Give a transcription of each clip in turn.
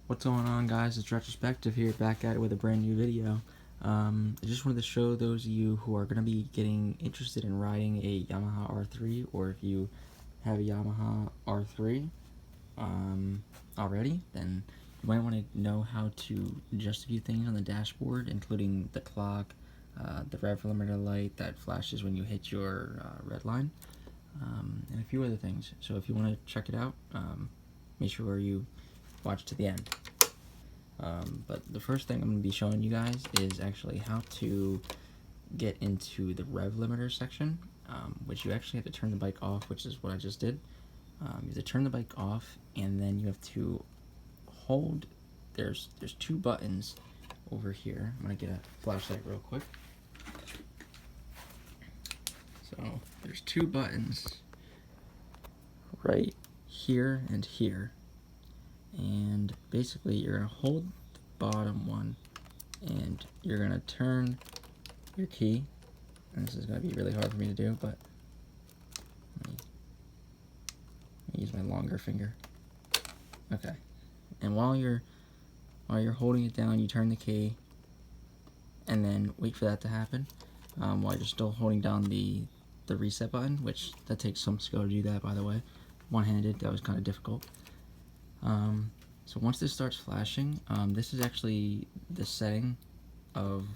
What's going on, guys? It's Retrospective here, back at it with a brand new video. I just wanted to show those of you who are going to be getting interested in riding a Yamaha R3, or if you have a Yamaha R3 already, then you might want to know how to adjust a few things on the dashboard, including the clock, the Rev Limiter light that flashes when you hit your red line, and a few other things. So if you want to check it out, make sure you watch to the end. But the first thing I'm going to be showing you guys is actually how to get into the Rev Limiter section, which you actually have to turn the bike off, which is what I just did. You have to turn the bike off, and then you have to hold, there's two buttons over here. I'm going to get a flashlight real quick. So there's two buttons right here and here. And basically you're going to hold the bottom one and you're going to turn your key, and this is going to be really hard for me to do, but let me use my longer finger. Okay, and while you're holding it down, you turn the key and then wait for that to happen, while you're still holding down the reset button, which that takes some skill to do that, by the way. One-handed, that was kind of difficult. So once this starts flashing, this is actually the setting of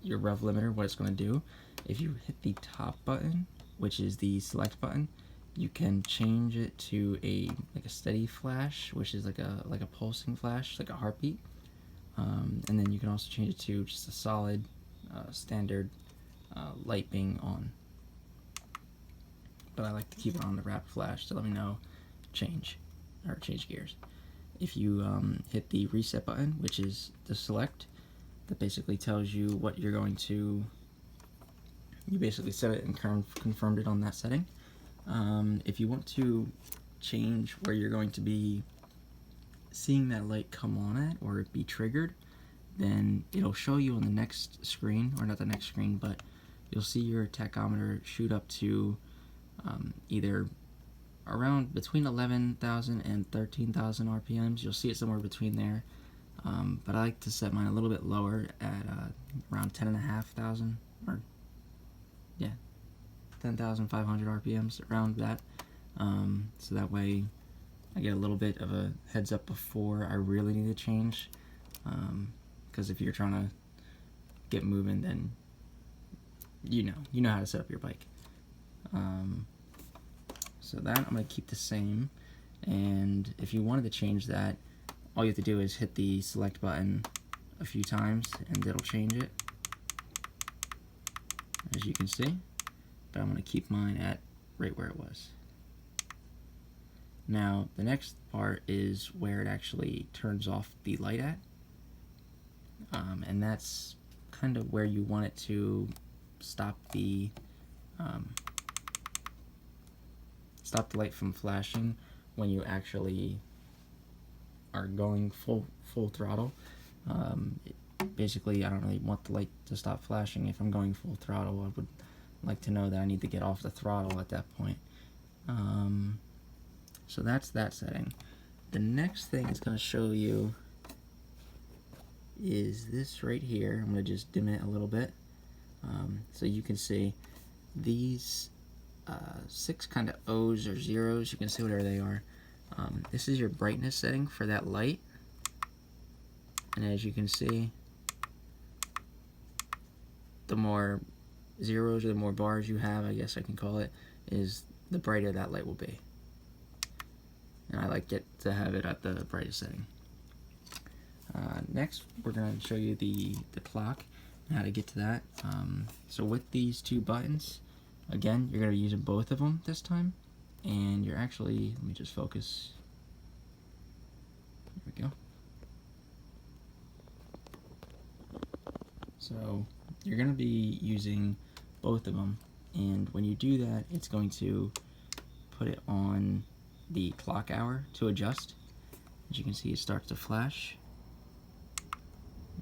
your Rev Limiter, what it's going to do. If you hit the top button, which is the select button, you can change it to a steady flash, which is like a pulsing flash, like a heartbeat. And then you can also change it to just a solid standard light being on. But I like to keep it on the rapid flash to let me know change gears. If you hit the reset button, which is the select, that basically tells you what you're going to, you basically set it and confirmed it on that setting. If you want to change where you're going to be seeing that light come on at, or it be triggered, then it'll show you on the next screen, or not the next screen, but you'll see your tachometer shoot up to either around between 11,000 and 13,000 RPMs. You'll see it somewhere between there, but I like to set mine a little bit lower at around 10,500, or yeah, 10,500 RPMs, around that, so that way I get a little bit of a heads up before I really need to change, because if you're trying to get moving, then you know how to set up your bike. So that I'm going to keep the same, and if you wanted to change that, all you have to do is hit the select button a few times and it'll change it, as you can see. But I'm going to keep mine at right where it was. Now the next part is where it actually turns off the light at, and that's kind of where you want it to stop the light from flashing when you actually are going full throttle. Basically, I don't really want the light to stop flashing if I'm going full throttle. I would like to know that I need to get off the throttle at that point. So that's that setting. The next thing it's going to show you is this right here. I'm going to just dim it a little bit, so you can see these 6 kind of O's or zeros. You can see whatever they are. This is your brightness setting for that light, and as you can see, the more zeros or the more bars you have, I guess I can call it, is the brighter that light will be. And I like it to have it at the brightest setting. Next, we're going to show you the clock and how to get to that. So with these two buttons, again, you're going to be using both of them this time, and you're actually, let me just focus. There we go. So you're going to be using both of them, and when you do that, it's going to put it on the clock hour to adjust. As you can see, it starts to flash,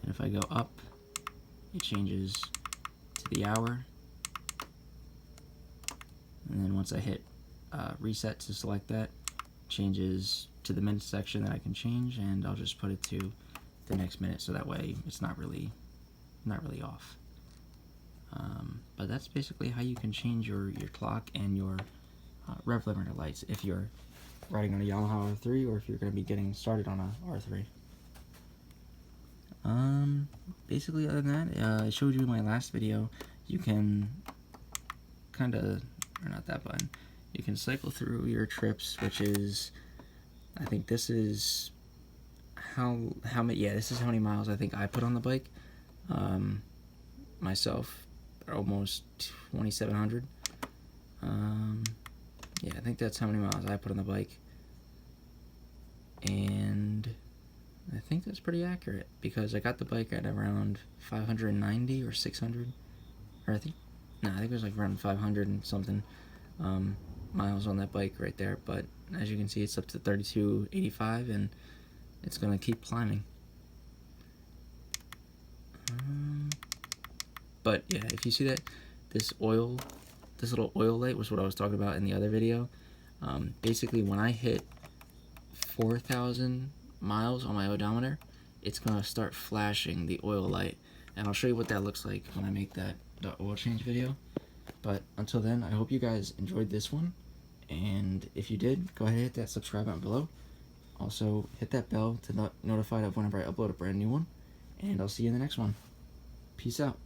and if I go up, it changes to the hour. And then once I hit reset to select that, changes to the minute section that I can change, and I'll just put it to the next minute so that way it's not really off. But that's basically how you can change your clock and your rev limiter lights if you're riding on a Yamaha R3 or if you're going to be getting started on a R3. Basically other than that, I showed you in my last video, you can or not that button, you can cycle through your trips, which is, I think this is how many, yeah, this is how many miles I think I put on the bike, myself, almost 2,700. Yeah, I think that's how many miles I put on the bike, and I think that's pretty accurate because I got the bike at around 590 or 600, or I think it was like around 500 and something miles on that bike right there. But as you can see, it's up to 3285, and it's gonna keep climbing. But yeah, if you see that this little oil light was what I was talking about in the other video. Basically, when I hit 4,000 miles on my odometer, it's gonna start flashing the oil light, and I'll show you what that looks like when I make the oil change video. But until then, I hope you guys enjoyed this one, and if you did, go ahead and hit that subscribe button below. Also, hit that bell to not notified of whenever I upload a brand new one, and I'll see you in the next one. Peace out.